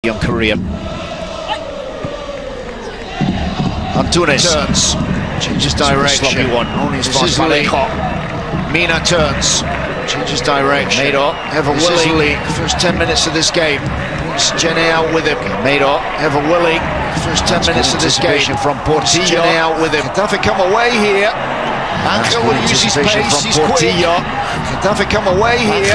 young career. Antunes turns, changes direction. Only Mina turns, changes direction. Mado, ever willing. First 10 minutes of this game. Brings Jenny out with him. Mado, ever willing. First 10 minutes of this game. From Portillo. Jenny out with him. Gaddafi come away here. Angel will use his pace. He's quick. Gaddafi come away here.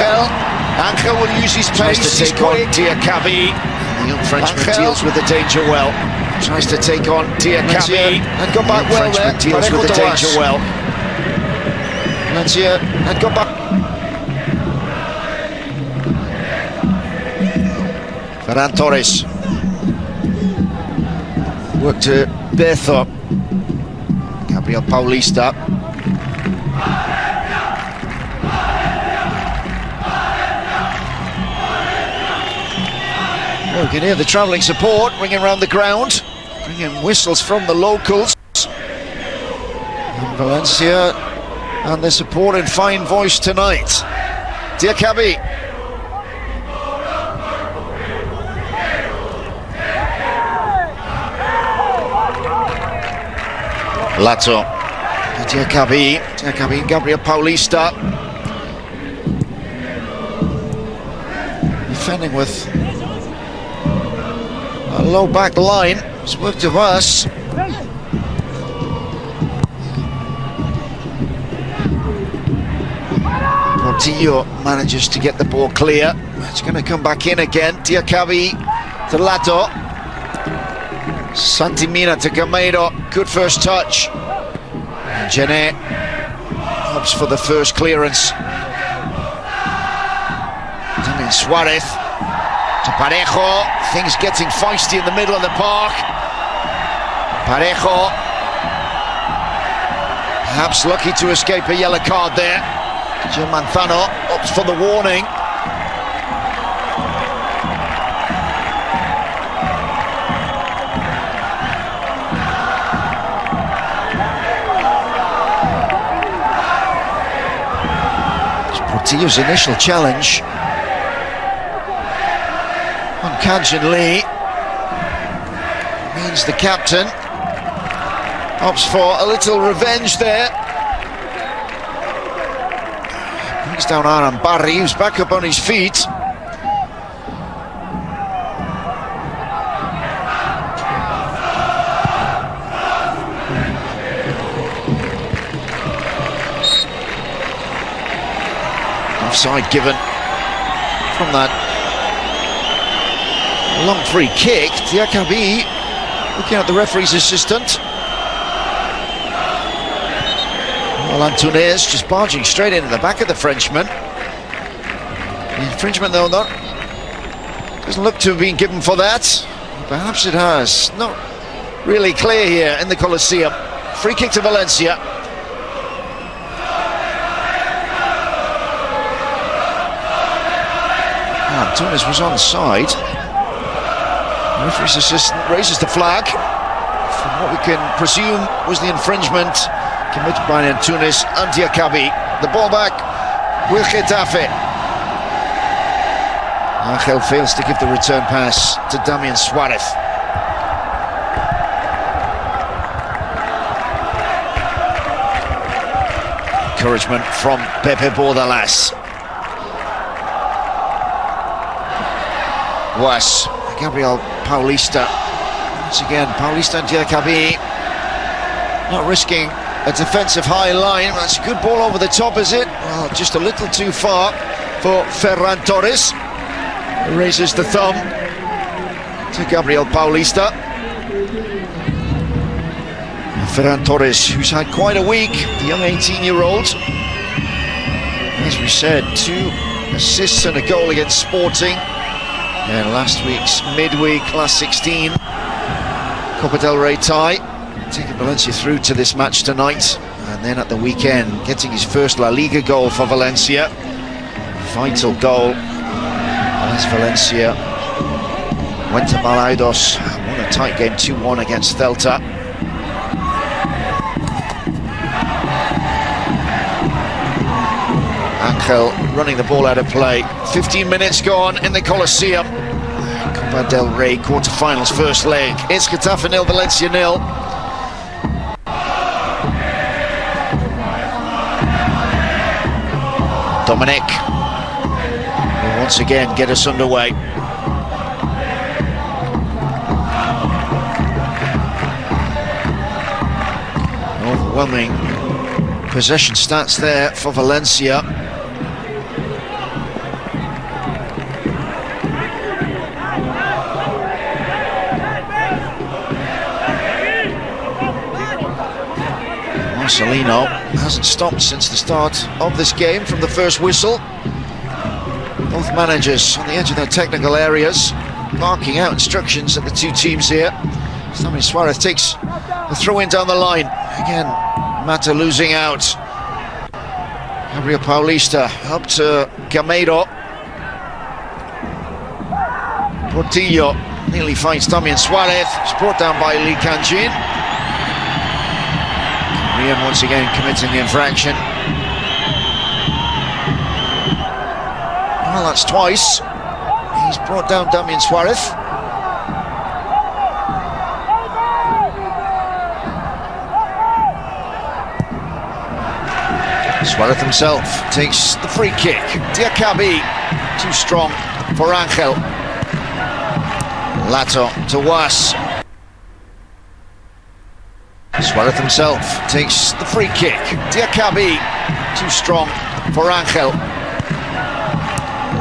Angel will use his pace. He's quick. Diakabi. The young Frenchman deals with the danger well. Tries to take on Diakabi. And got back well there. Deals with the danger well. Valencia and got back. Ferran Torres. Work to Beto. Gabriel Paulista. Oh, you can hear the travelling support ringing around the ground, bringing whistles from the locals. And Valencia and their support in fine voice tonight. Diakabi. Lato. Diakabi and Gabriel Paulista. Defending with a low back line. It's worked to us. Portillo manages to get the ball clear. It's going to come back in again. Diakabi to Lato. Santimina to Gameiro. Good first touch. Genet opts for the first clearance. Damian Suarez to Parejo. Things getting feisty in the middle of the park. Parejo perhaps lucky to escape a yellow card there. Gil Manzano opts for the warning. Portillo's initial challenge. Unconscionably means the captain opts for a little revenge there. Brings down Aram Barry, who's back up on his feet. Offside given from that long free kick. Diakabi looking at the referee's assistant. Well, Antunes just barging straight into the back of the Frenchman. The infringement, though, doesn't look to have been given for that. Perhaps it has. Not really clear here in the Coliseum. Free kick to Valencia. Antunes was onside. The referee's assistant raises the flag from what we can presume was the infringement committed by Antunes and Diakabi. The ball back with Getafe. Angel fails to give the return pass to Damian Suarez. Encouragement from Pepe Bordalas. Was Gabriel Paulista. Once again, Paulista and Diakabi not risking a defensive high line. That's a good ball over the top, is it? Well, just a little too far for Ferran Torres. Raises the thumb to Gabriel Paulista. Ferran Torres, who's had quite a week, the young 18-year-old. As we said, 2 assists and a goal against Sporting. And last week's midweek, last 16, Copa del Rey tie, taking Valencia through to this match tonight. And then at the weekend, getting his first La Liga goal for Valencia. Vital goal as Valencia went to Balaidos, won a tight game 2-1 against Celta. Angel running the ball out of play. 15 minutes gone in the Coliseum. Copa del Rey quarterfinals, first leg. It's Getafe 0, Valencia 0. Dominic will once again get us underway. Overwhelming possession stats there for Valencia. Marcelino hasn't stopped since the start of this game from the first whistle. Both managers on the edge of their technical areas, barking out instructions at the two teams here. Damian Suarez takes the throw-in down the line. Again, Mata losing out. Gabriel Paulista up to Gameiro. Portillo nearly finds Damian Suarez. It's brought down by Lee Kanjin. Rian once again committing the infraction. Well, that's twice. He's brought down Damian Suarez. Suarez himself takes the free kick. Diakabi, too strong for Angel. Lato to Was. Suarez himself takes the free kick. Diakabi, too strong for Angel.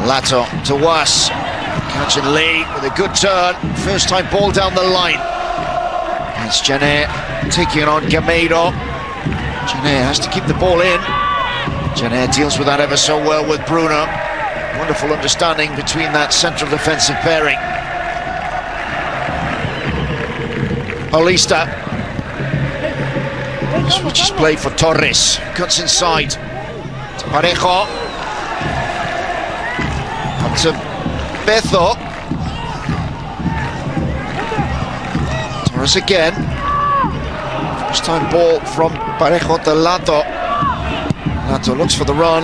Lato to Was. Catching Lee with a good turn. First time ball down the line. It's Janet taking on Gameiro. Janet has to keep the ball in. Janet deals with that ever so well with Bruno. Wonderful understanding between that central defensive pairing. Paulista switches play for Torres. Cuts inside to Parejo. Up to Bezo. Torres again. First time ball from Parejo to Lato. Lato looks for the run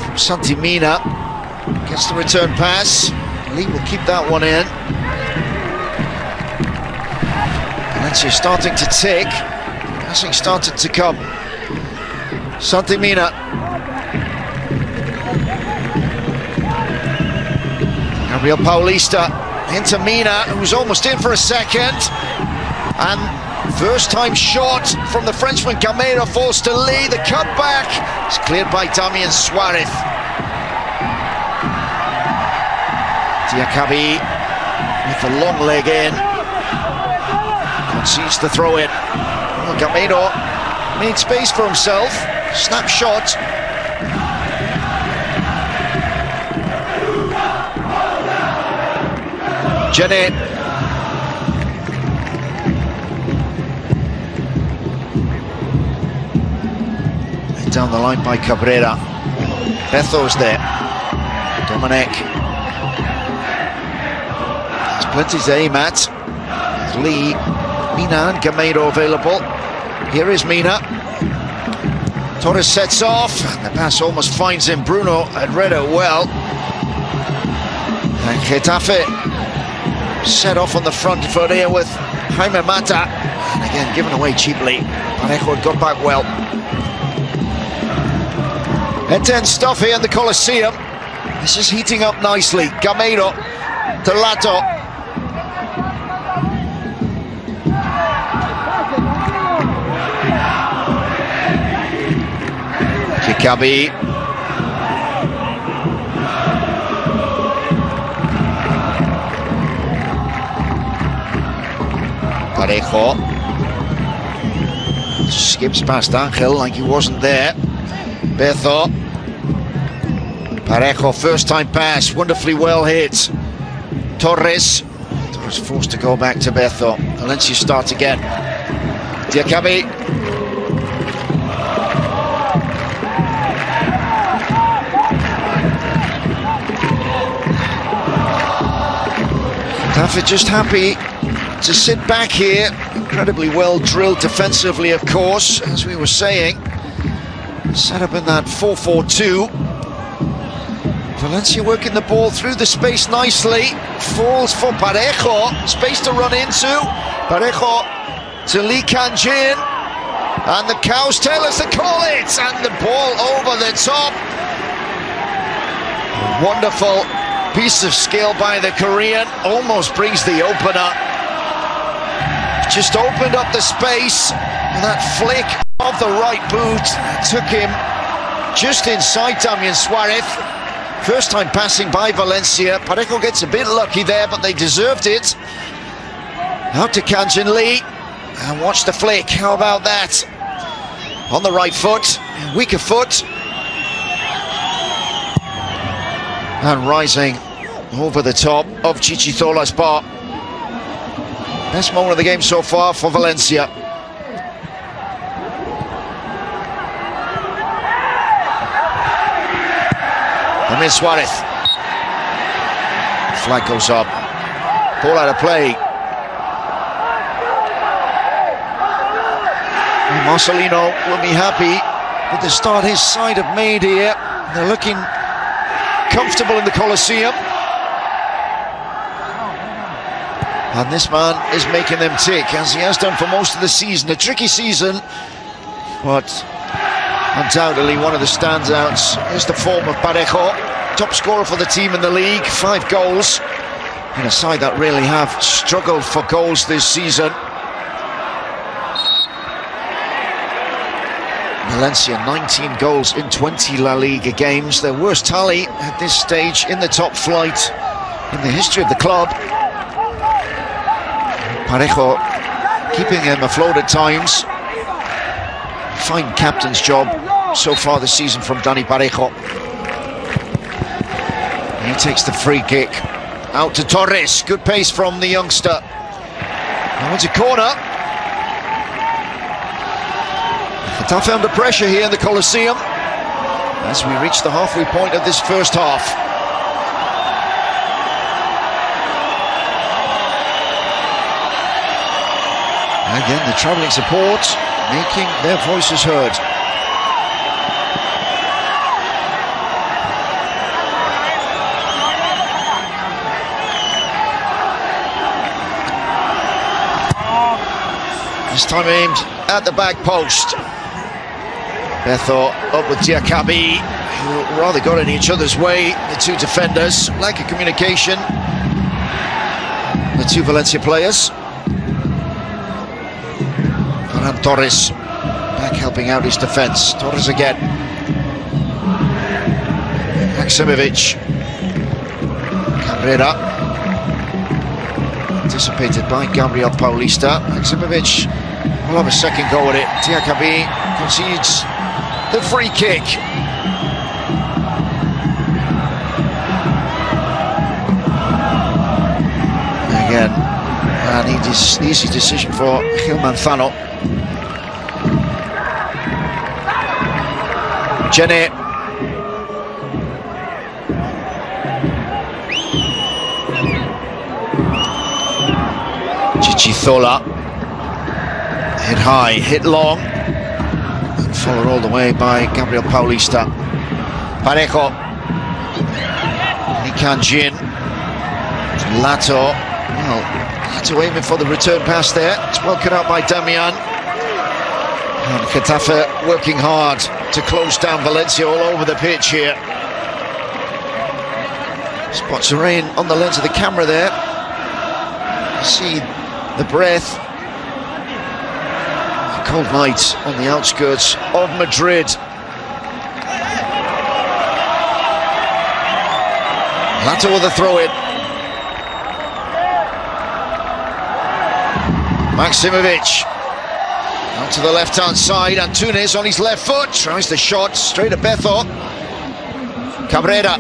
from Santi Mina. Gets the return pass. Lee will keep that one in. Valencia starting to tick. Passing started to come. Santi Mina. Gabriel Paulista into Mina, who's almost in for a second. And first time shot from the Frenchman. Gameiro falls to Lee. The cutback is cleared by Damian Suarez. Diakabi with the long leg in. Concedes the throw in. Oh, Gameiro made space for himself. Snap shot. Janet. Down the line by Cabrera. Bezo's there. Dominic. There's plenty to aim at. Lee, Mina and Gameiro available. Here is Mina. Torres sets off. The pass almost finds him. Bruno had read it well. And Getafe set off on the front foot here with Jaime Mata. And again, given away cheaply. Parejo had got back well. Intense stuff here in the Coliseum. This is heating up nicely. Gameiro to Lato. Diakabi. Parejo. Skips past Angel like he wasn't there. Bezo. Parejo, first time pass, wonderfully well hit. Torres forced to go back to Bezo. Valencia start again. Diakabi. Getafe just happy to sit back here. Incredibly well drilled defensively, of course, as we were saying. Set up in that 4-4-2. Valencia working the ball through the space nicely. Falls for Parejo. Space to run into. Parejo to Lee Kan-jin. And the Cows tell us to call it. And the ball over the top. A wonderful piece of skill by the Korean. Almost brings the opener. Just opened up the space. And that flick of the right boot took him just inside Damian Suarez. First time passing by Valencia. Parejo gets a bit lucky there, but they deserved it. Out to Kan-jin Lee. And watch the flick. How about that? On the right foot. Weaker foot. And rising over the top of Chichithola's bar. Best moment of the game so far for Valencia. Damian Suarez. Flag goes up. Ball out of play. And Marcelino will be happy with the start his side have made here. They're looking comfortable in the Coliseum. And this man is making them tick, as he has done for most of the season. A tricky season, but undoubtedly one of the standouts is the form of Parejo. Top scorer for the team in the league, 5 goals. In a side that really have struggled for goals this season. Valencia, 19 goals in 20 La Liga games. Their worst tally at this stage in the top flight in the history of the club. Parejo keeping him afloat at times. Fine captain's job so far this season from Dani Parejo. He takes the free kick. Out to Torres. Good pace from the youngster. Now it's a corner. Tough under pressure here in the Coliseum as we reach the halfway point of this first half. Again, the travelling support making their voices heard. This time aimed at the back post. Beto up with Diakabi, who rather got in each other's way, the two defenders. Lack of communication, the two Valencia players. Ferran Torres back helping out his defence. Torres again. Maksimovic. Cabrera. Anticipated by Gabriel Paulista. Maksimovic will have a second go at it. Diakabi concedes the free kick. Again, an easy decision for Gil Manzano. Jenny. Chichithola. Hit high, hit long. Followed all the way by Gabriel Paulista. Parejo. Lee Kan-jin. Lato. Well, Lato aiming for the return pass there. It's well cut out by Damian. And Getafe working hard to close down Valencia all over the pitch here. Spots of rain on the lens of the camera there. You see the breath. Cold night on the outskirts of Madrid. Lato with a throw-in. Maksimovic out to the left-hand side. Antunes on his left foot tries the shot straight at Beto. Cabrera.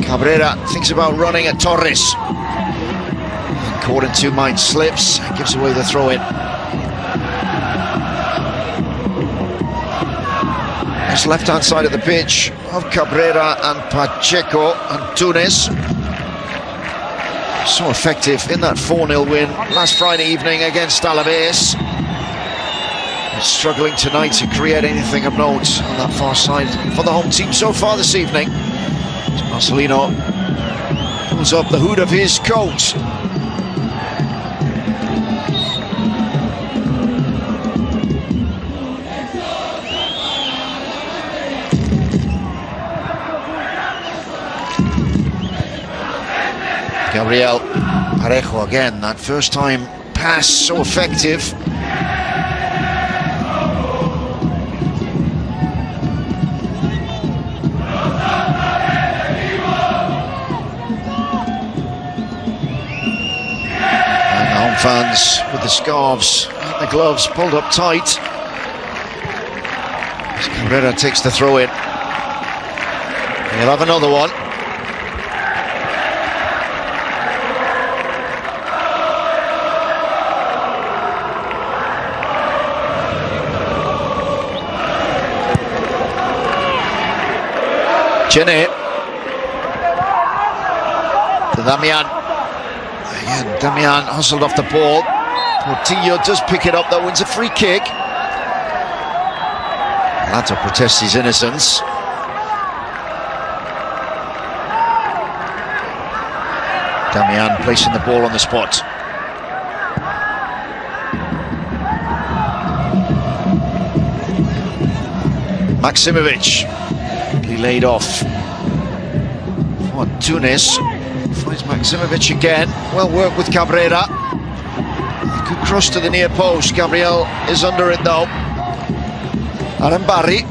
Cabrera thinks about running at Torres. And caught in two minds, slips, gives away the throw-in. This left-hand side of the pitch of Cabrera and Pacheco and Antunes. So effective in that 4-0 win last Friday evening against Alaves. Struggling tonight to create anything of note on that far side for the home team so far this evening. Marcelino pulls up the hood of his coat. Gabriel Parejo again, that first time pass so effective. And the home fans with the scarves and the gloves pulled up tight. As Cabrera takes the throw in. He'll have another one. Jenny to Damian. Again, Damian hustled off the ball. Portillo does pick it up, that wins a free kick. Lato protests his innocence. Damian placing the ball on the spot. Maximovic. He laid off. Oh, Tunis finds Maximovic again. Well worked with Cabrera. He could cross to the near post. Gabriel is under it though. Arambari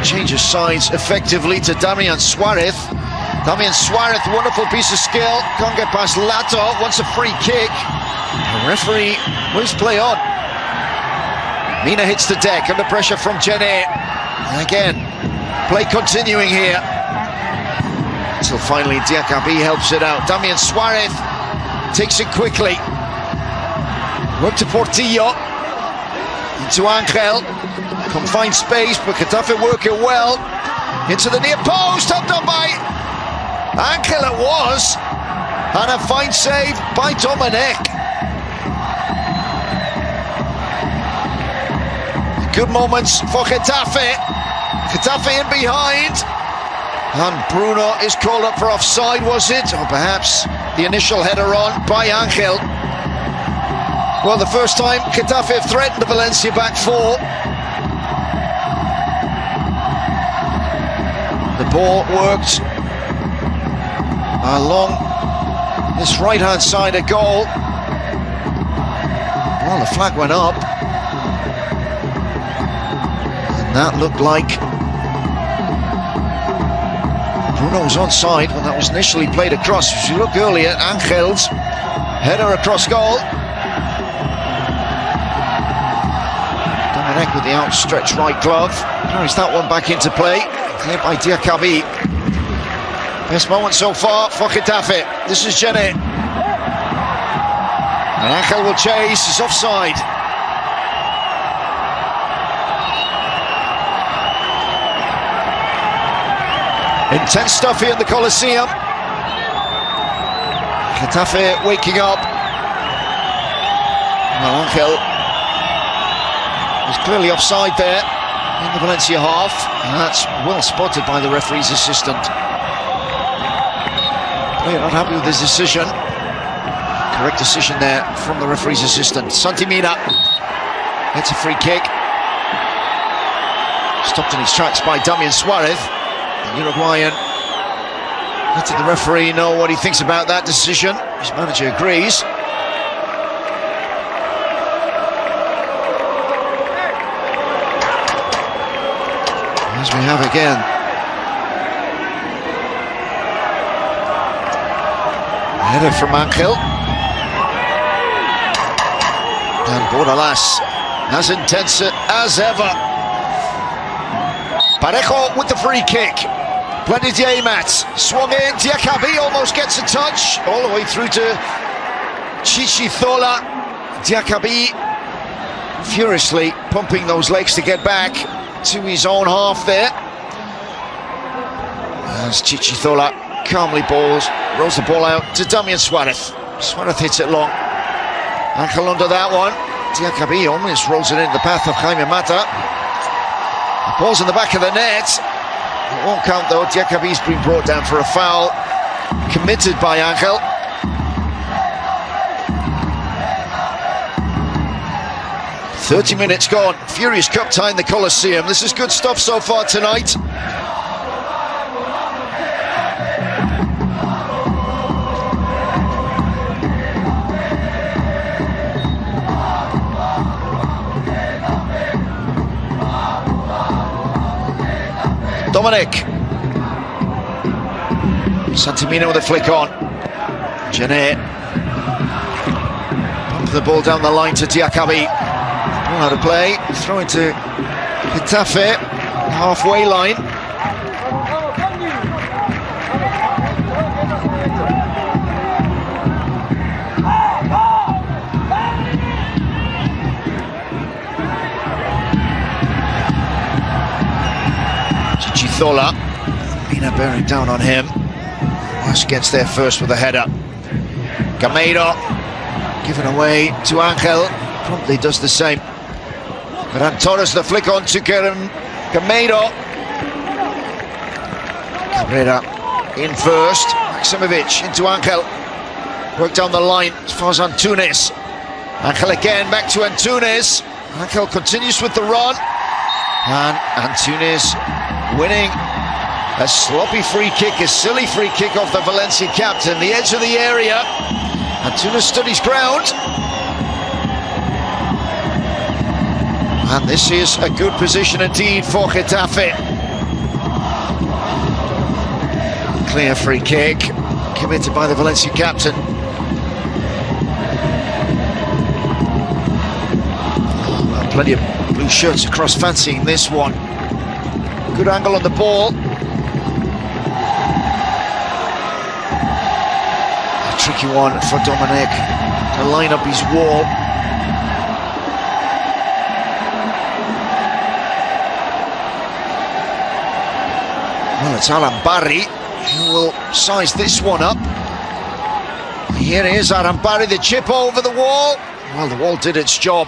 changes sides effectively to Damian Suarez. Damian Suarez, wonderful piece of skill. Can't get past Lato. Wants a free kick. The referee moves play on. Mina hits the deck under pressure from Jenny. Again, play continuing here until finally Diakabi helps it out. Damian Suarez takes it quickly. Work to Portillo. Into Angel. Confined space, but Getafe work it well. Into the near post, up done by Angel it was. And a fine save by Dominic. Good moments for Getafe. Getafe in behind. And Bruno is called up for offside, was it? Or perhaps the initial header on by Angel. Well, the first time Getafe threatened the Valencia back four. The ball worked along this right-hand side of goal. Well, the flag went up. That looked like Bruno was onside when that was initially played across. If you look earlier, Angel's header across goal. Dominic with the outstretched right glove. Carries that one back into play. Cleared by Diakabi. Best moment so far for Getafe. This is Jenny. And Angel will chase. He's offside. Intense stuff here in the Coliseum. Getafe waking up. Well, Angel was clearly offside there in the Valencia half. And that's well spotted by the referee's assistant. Player not happy with his decision. Correct decision there from the referee's assistant. Santi Mina gets a free kick. Stopped in his tracks by Damian Suarez. The Uruguayan letting the referee know what he thinks about that decision. His manager agrees. As we have again. A header from Angel. And Bordalas as intense as ever. Parejo with the free kick. Plenty to aim at. Swung in. Diakabi almost gets a touch. All the way through to Chichizola. Diakabi furiously pumping those legs to get back to his own half there. As Chichizola calmly rolls the ball out to Damian Suarez. Suarez hits it long. Angel under that one. Diakabi almost rolls it into the path of Jaime Mata. The ball's in the back of the net. It won't count though. Diakabi's been brought down for a foul committed by Angel. "30 minutes gone. Furious Cup tie in the Coliseum. This is good stuff so far tonight. Dominic. Santimina with a flick on. Janet. Pump the ball down the line to Diakabi. Ball out of play. Throw into Getafe. Halfway line. Thola, Mina bearing down on him. West gets there first with a header. Gameiro given away to Angel, promptly does the same. Ferran Torres the flick on to Gameiro. Cabrera in first. Maximovic into Angel. Work down the line as far as Antunes. Angel again back to Antunes. Angel continues with the run. And Antunes winning a sloppy free kick, a silly free kick off the Valencia captain, the edge of the area. Antunes stood his ground. And this is a good position indeed for Getafe. Clear free kick, committed by the Valencia captain. Well, plenty of blue shirts across fancying this one. Good angle on the ball. A tricky one for Dominic to line up his wall. Well, it's Alan Barry who will size this one up. Here is Alan Barry, the chip over the wall. Well, the wall did its job.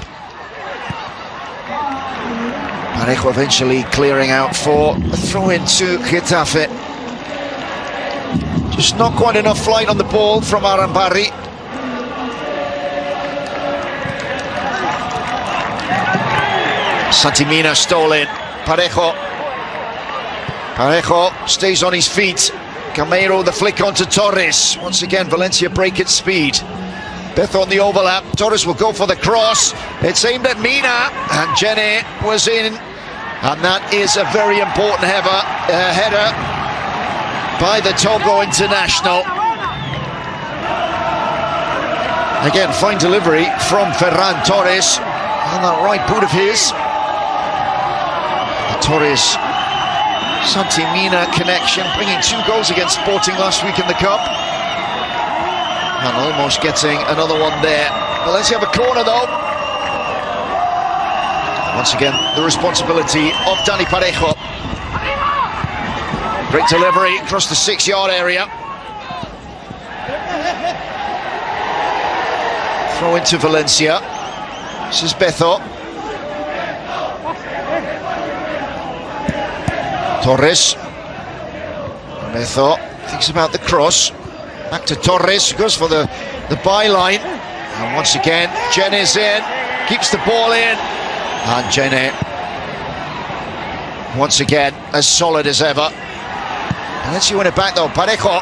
Parejo eventually clearing out for a throw-in to Getafe. Just not quite enough flight on the ball from Arambari. Santimina stole in. Parejo stays on his feet. Gameiro the flick onto Torres. Once again Valencia break its speed. Beth on the overlap. Torres will go for the cross. It's aimed at Mina, and Jenny was in. And that is a very important header by the Togo international. Again, fine delivery from Ferran Torres on that right boot of his. The Torres-Santimina connection, bringing 2 goals against Sporting last week in the Cup. And almost getting another one there. Valencia have a corner though. Once again, the responsibility of Dani Parejo. Great delivery across the 6-yard area. Throw into Valencia. This is Beto. Torres. Beto thinks about the cross. Back to Torres, goes for the byline. And once again, Jenny's in, keeps the ball in. And Jenny, once again, as solid as ever. And let's see win it back though. Parejo.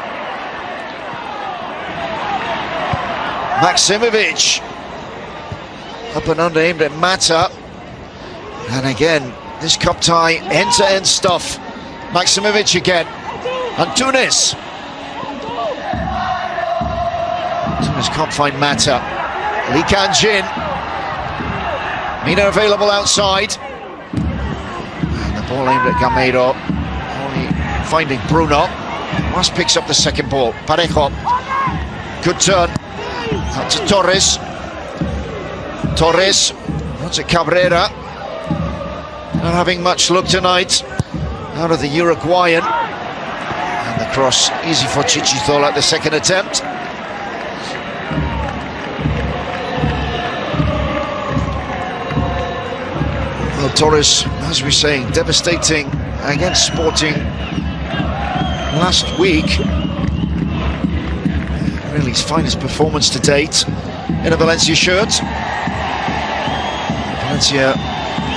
Maximovic. Up and under, aimed at Mata. And again, this cup tie, end-to-end stuff. Maximovic again. Antunes. Antunes can't find Mata. Lee Kan-jin. Mina available outside. And the ball aimed at Gameiro. Only finding Bruno. Mas picks up the second ball. Parejo. Good turn. Out to Torres. Torres. Onto Cabrera. Not having much luck tonight out of the Uruguayan. And the cross easy for Chichizola at the second attempt. Well, Torres, as we're saying, devastating against Sporting last week. Really his finest performance to date in a Valencia shirt. Valencia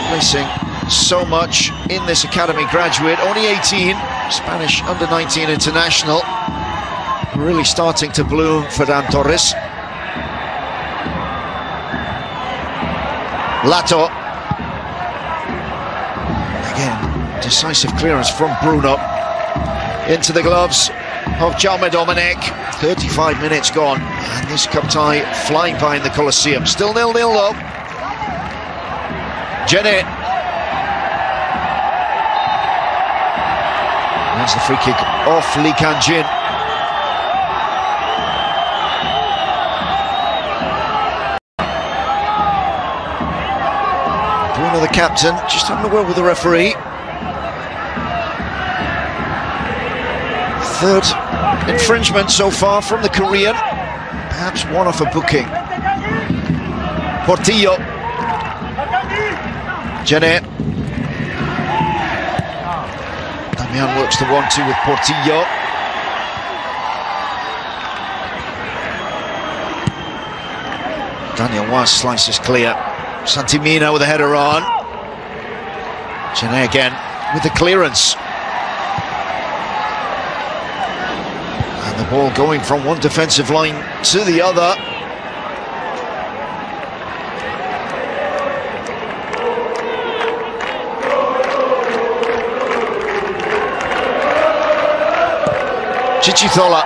placing so much in this academy graduate, only 18, Spanish under-19 international, really starting to bloom for Dan Torres. Lato. Again, decisive clearance from Bruno. Into the gloves of Jaume Domènech. 35 minutes gone, and this cup tie flying by in the Coliseum. Still 0-0 though. Jenny. That's the free kick off Lee Kan-jin. Bruno, the captain, just having a word with the referee. Third infringement so far from the Korean. Perhaps one off a booking. Portillo. Jenny. Damian works the 1-2 with Portillo. Daniel Was slices clear. Santimina with a header on. Jenny again with the clearance. And the ball going from one defensive line to the other. Chichitola.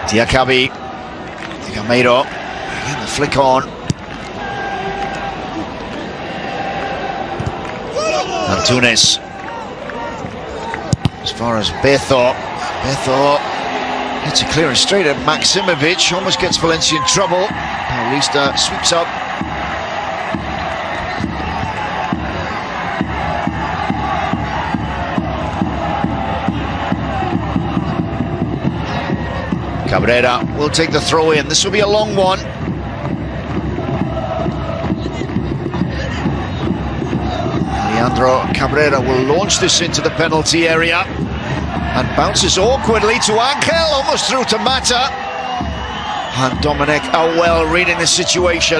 Diakabi. Gamero. Again the flick on. Antunes. As far as Beto. It's a clearance straight at Maximovic, almost gets Valencia in trouble. Paulista sweeps up. Cabrera will take the throw in. This will be a long one. Leandro Cabrera will launch this into the penalty area. And bounces awkwardly to Angel, almost through to Mata. And Domènech are well reading the situation.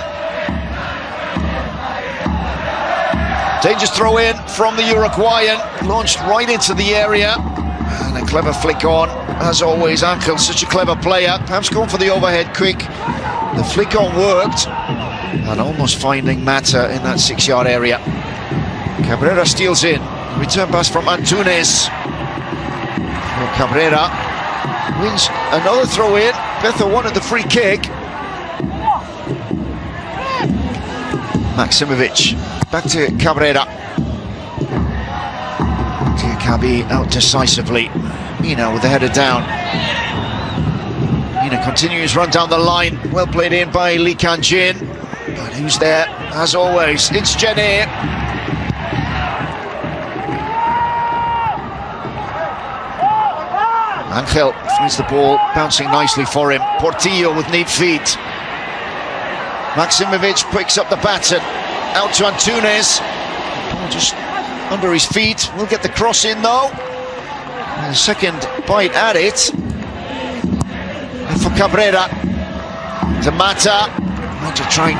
Dangerous throw in from the Uruguayan, launched right into the area. And a clever flick on, as always. Angel, such a clever player, perhaps going for the overhead quick. The flick on worked, and almost finding Mata in that 6-yard area. Cabrera steals in, return pass from Antunes. Cabrera wins another throw in. Beto wanted the free kick. Maximovic back to Cabrera. Diakabi out decisively. Mina with the header down. Mina continues run down the line. Well played in by Lee Kan-jin. But who's there? As always, it's Jenny. Angel finds the ball bouncing nicely for him. Portillo with neat feet. Maximovic picks up the baton. Out to Antunes. Ball just under his feet. We'll get the cross in though. And a second bite at it. And for Cabrera. To Mata. Mata trying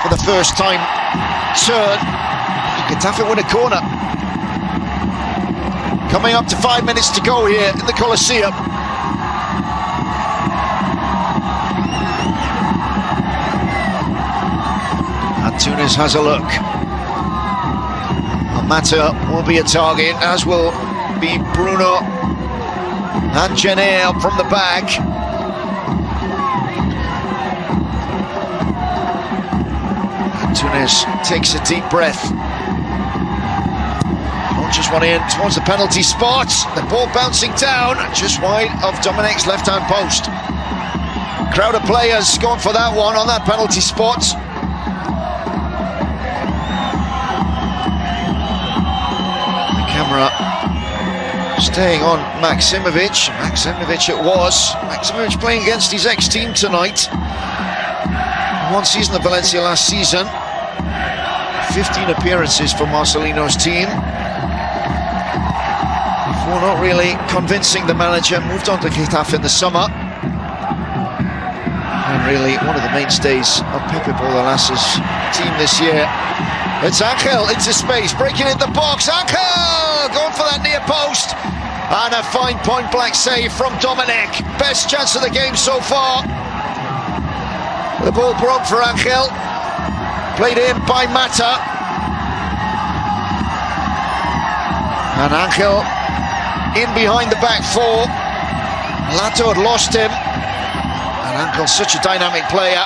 for the first time. Turn. Getafe win a corner. Coming up to 5 minutes to go here in the Coliseum. Antunes has a look. Mata will be a target, as will be Bruno. And Jenny up from the back. Antunes takes a deep breath. Just one in towards the penalty spot. The ball bouncing down just wide of Domènech's left-hand post. Crowd of players going for that one on that penalty spot. The camera Staying on Maksimovic. Maksimovic it was. Maksimovic playing against his ex-team tonight. One season of Valencia last season. 15 appearances for Marcelino's team. Before not really convincing the manager, moved on to Getafe in the summer. And really one of the mainstays of Pepe Bordalas's team this year. It's Angel into space, breaking in the box. Angel going for that near post. And a fine point-blank save from Dominic. Best chance of the game so far. The ball broke for Angel. Played in by Mata. And Angel in behind the back four. Lato had lost him. And Angel's such a dynamic player.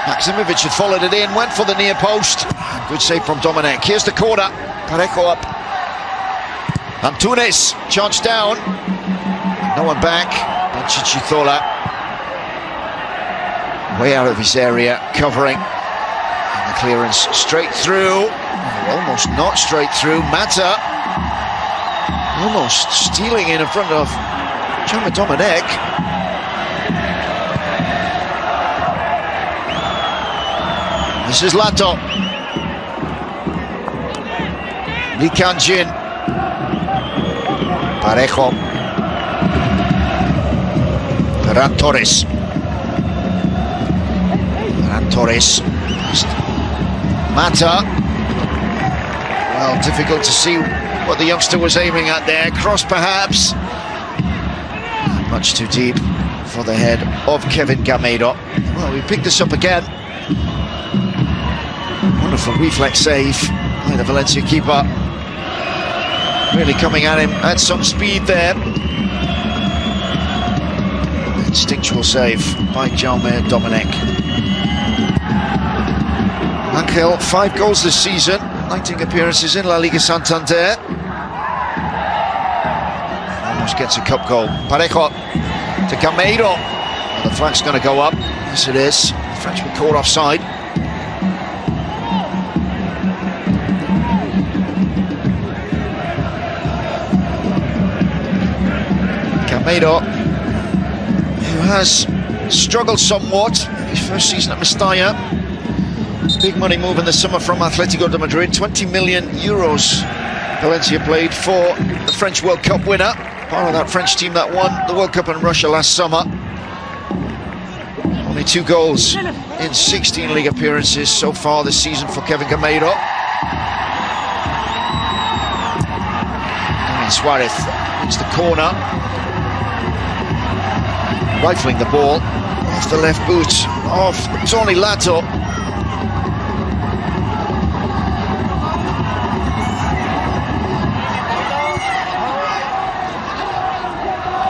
Maksimovic had followed it in, went for the near post. Good save from Dominic. Here's the corner. Parejo up. Antunes, charged down. No one back. But Chichitola way out of his area, covering. And the clearance straight through. Almost not straight through. Mata almost stealing in front of Chama Dominic. This is Lato. Likanjin. Parejo. Ferran Torres. Ferran Torres. Mata. Well, difficult to see what the youngster was aiming at there. Cross perhaps. Much too deep for the head of Kevin Gameiro. Well, we picked this up again. Wonderful reflex save by the Valencia keeper. Really coming at him at some speed there. Instinctual save by Jaume Dominic. Angel, 5 goals this season, 19 appearances in La Liga Santander. Almost gets a cup goal. Parejo to Gameiro. Well, the flag's going to go up. Yes, it is. The Frenchman caught offside. Gameiro, who has struggled somewhat. His first season at Mestalla. Big money move in the summer from Atletico de Madrid. 20 million euros Valencia played for the French World Cup winner. Part of that French team that won the World Cup in Russia last summer. Only 2 goals in 16 league appearances so far this season for Kevin Gameiro. Damian Suarez hits the corner. Rifling the ball off the left boot of Tony Lato.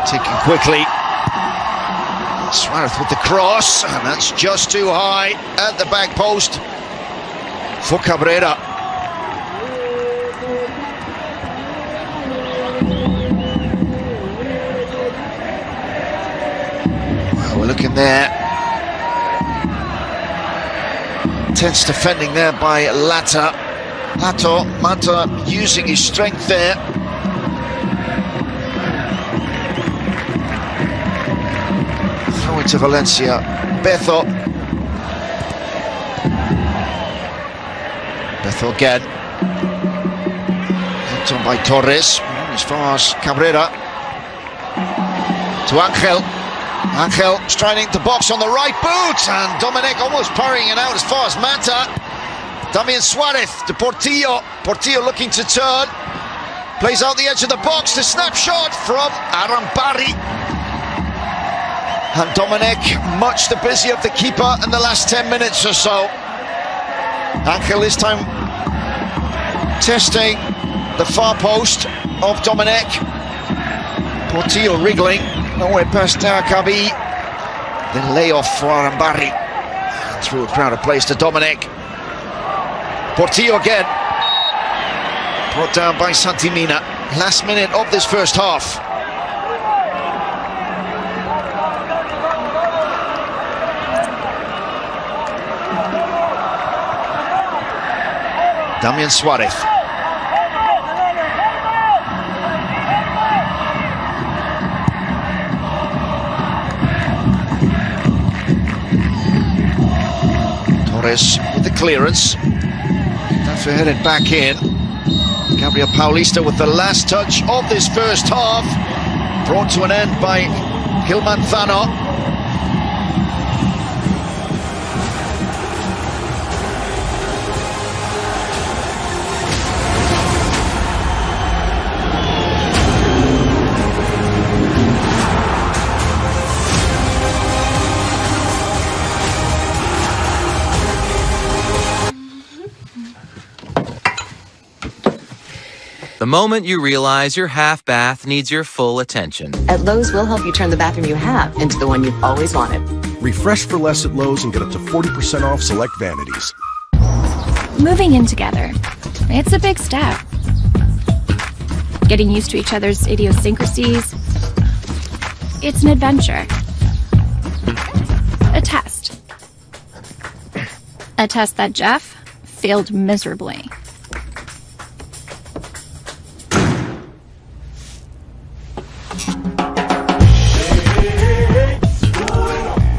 Ticking quickly. Suarez with the cross, and that's just too high at the back post for Cabrera. Well, we're looking there. Tense defending there by Lato. Mata using his strength there. Throw it to Valencia. Beto again. Hooked on by Torres. As far as Cabrera. To Angel. Angel striding the box on the right boot, and Dominic almost parrying it out as far as Mata. Damian Suarez to Portillo. Portillo looking to turn. Plays out the edge of the box. The snapshot from Arambari. And Dominic, much the busy of the keeper in the last 10 minutes or so. Angel this time testing the far post of Dominic. Portillo wriggling. Nowhere past Akabi. Then layoff for Arambari. Through a crowded place to Dominic. Portillo again. Brought down by Santimina. Last minute of this first half. Damian Suarez. Torres with the clearance. After headed back in. Gabriel Paulista with the last touch of this first half. Brought to an end by Gil Manzano. The moment you realize your half bath needs your full attention. At Lowe's, we'll help you turn the bathroom you have into the one you've always wanted. Refresh for less at Lowe's and get up to 40% off select vanities. Moving in together, it's a big step. Getting used to each other's idiosyncrasies, it's an adventure. A test. A test that Jeff failed miserably.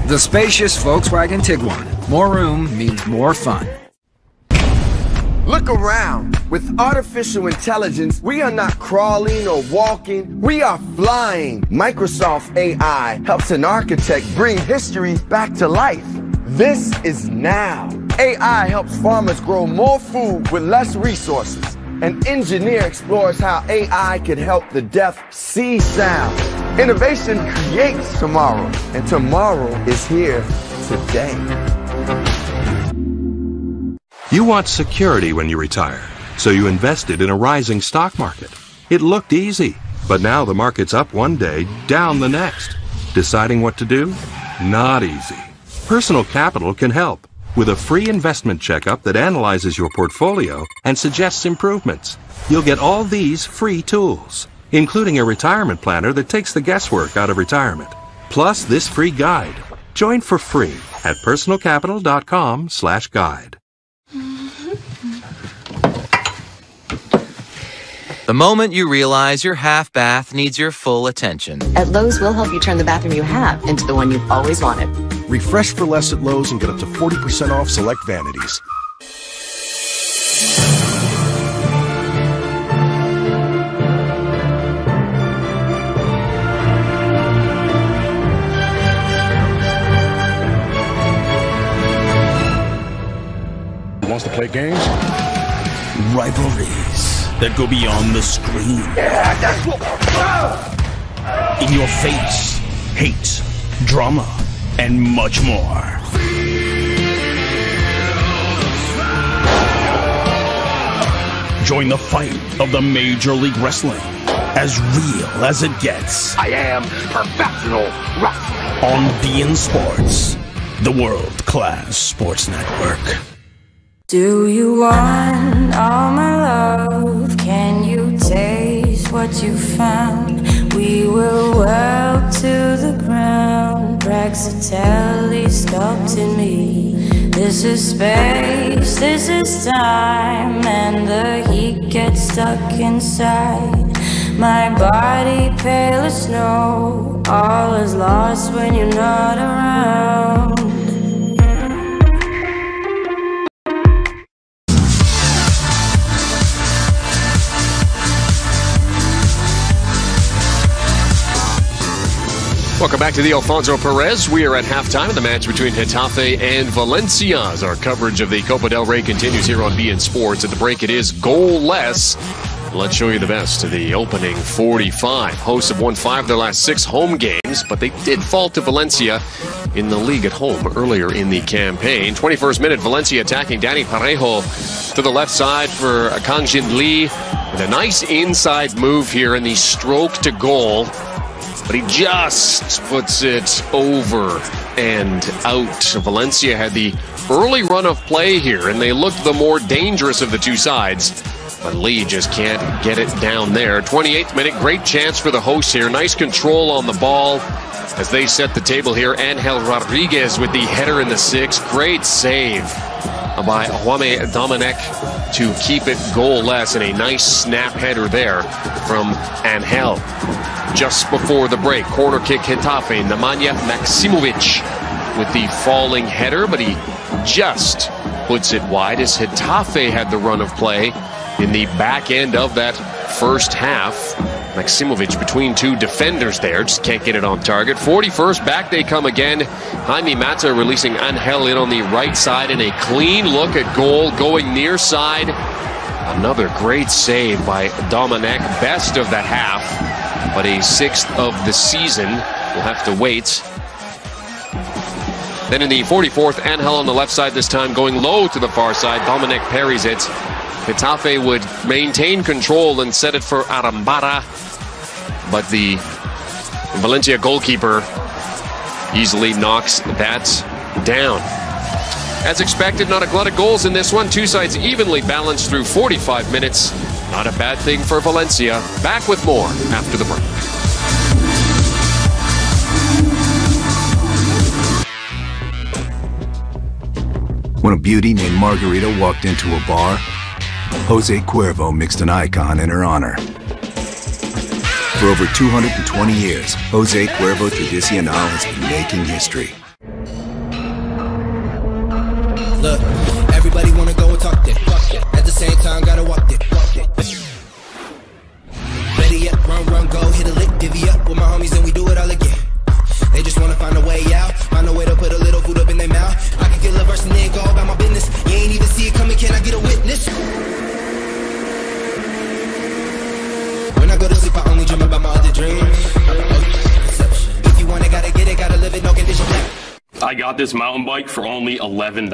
The spacious Volkswagen Tiguan. More room means more fun. Look around. With artificial intelligence, we are not crawling or walking, we are flying. Microsoft AI helps an architect bring history back to life. This is now. AI helps farmers grow more food with less resources. An engineer explores how AI can help the deaf see sound. Innovation creates tomorrow, and tomorrow is here today. You want security when you retire, so you invested in a rising stock market. It looked easy, but now the market's up one day, down the next. Deciding what to do? Not easy. Personal Capital can help with a free investment checkup that analyzes your portfolio and suggests improvements. You'll get all these free tools, including a retirement planner that takes the guesswork out of retirement. Plus this free guide. Join for free at personalcapital.com/guide. The moment you realize your half bath needs your full attention. At Lowe's, we'll help you turn the bathroom you have into the one you've always wanted. Refresh for less at Lowe's and get up to 40% off select vanities. Wants to play games? Rivalries that go beyond the screen. Yeah, that's what... In your face, hate, drama, and much more. Join the fight of the Major League Wrestling, as real as it gets. I am professional wrestling. On beIN Sports, the world-class sports network. Do you want all my love? Can you taste what you found? We will weld to the ground. Praxitelli sculpted me. This is space, this is time, and the heat gets stuck inside. My body pale as snow. All is lost when you're not around. Welcome back to the Alfonso Perez. We are at halftime of the match between Getafe and Valencia. As our coverage of the Copa del Rey continues here on beIN Sports. At the break, it is goal-less. Let's show you the best of the opening 45. Hosts have won 5 of their last 6 home games, but they did fall to Valencia in the league at home earlier in the campaign. 21st minute, Valencia attacking Danny Parejo to the left side for Kang Jin Lee. And a nice inside move here in the stroke to goal. But he just puts it over and out. Valencia had the early run of play here, and they looked the more dangerous of the two sides. But Lee just can't get it down there. 28th minute, great chance for the hosts here. Nice control on the ball as they set the table here. Angel Rodriguez with the header in the 6th. Great save by Juame Domenech to keep it goalless, and a nice snap header there from Angel. Just before the break, corner kick Getafe, Nemanja Maksimovic with the falling header, but he just puts it wide as Getafe had the run of play in the back end of that first half. Maximovic between two defenders there, just can't get it on target. 41st, back they come again. Jaime Mata releasing Angel in on the right side, and a clean look at goal going near side. Another great save by Dominic, best of the half, but a 6th of the season. We'll have to wait. Then in the 44th, Angel on the left side this time, going low to the far side. Dominic parries it. Getafe would maintain control and set it for Arambara, but the Valencia goalkeeper easily knocks that down. As expected, not a glut of goals in this one. Two sides evenly balanced through 45 minutes. Not a bad thing for Valencia. Back with more after the break. When a beauty named Margarita walked into a bar, Jose Cuervo mixed an icon in her honor. For over 220 years, Jose Cuervo Tradicional has been making history. Look, everybody wanna go and talk it. At the same time, gotta walk it. Ready yet, run, go, hit a lick, divvy up with my homies and we do it all again. They just wanna find a way out, find a way to put a little food up in their mouth. I can get a verse and then go about my business. You ain't even see it coming, can I get a witness? When I go to sleep, I only dream about my other dreams. If you want it, gotta get it, gotta live it, no condition. I got this mountain bike for only $11.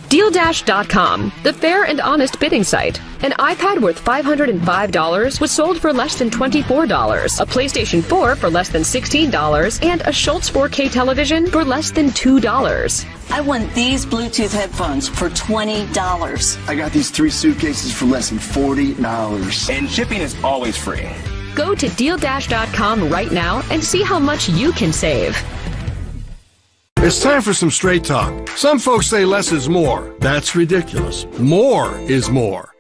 DealDash.com, the fair and honest bidding site. An iPad worth $505 was sold for less than $24, a PlayStation 4 for less than $16, and a Schultz 4K television for less than $2. I won these Bluetooth headphones for $20. I got these 3 suitcases for less than $40. And shipping is always free. Go to DealDash.com right now and see how much you can save. It's time for some straight talk. Some folks say less is more. That's ridiculous. More is more.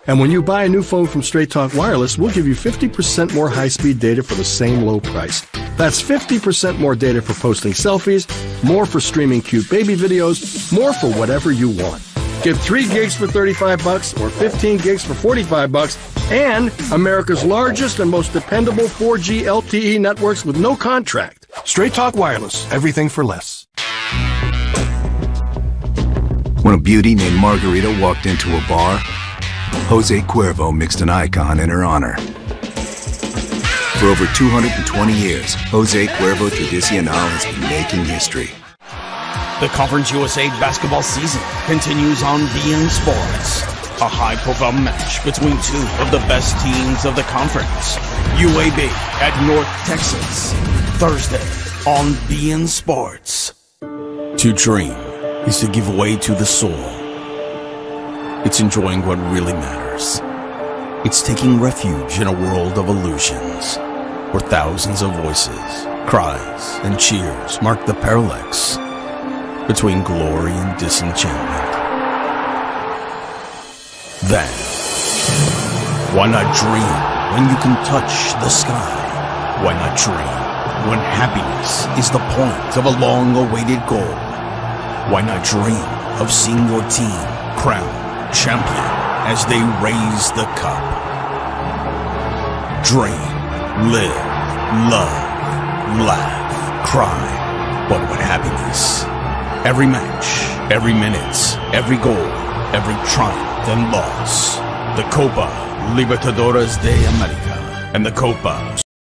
And when you buy a new phone from Straight Talk Wireless, we'll give you 50% more high-speed data for the same low price. That's 50% more data for posting selfies, more for streaming cute baby videos, more for whatever you want. Get 3 gigs for $35 or 15 gigs for $45 and America's largest and most dependable 4G LTE networks with no contract. Straight Talk Wireless, everything for less. When a beauty named Margarita walked into a bar, Jose Cuervo mixed an icon in her honor. For over 220 years, Jose Cuervo Tradicional has been making history. The Conference USA basketball season continues on beIN Sports. A high-profile match between two of the best teams of the conference. UAB at North Texas. Thursday on beIN Sports. To dream is to give way to the soul. It's enjoying what really matters. It's taking refuge in a world of illusions, where thousands of voices, cries, and cheers mark the parallax between glory and disenchantment. Then, why not dream when you can touch the sky? Why not dream when happiness is the point of a long-awaited goal? Why not dream of seeing your team crowned champion as they raise the cup? Dream, live, love, laugh, cry. But what happiness? Every match, every minute, every goal, every triumph and loss. The Copa Libertadores de America and the Copa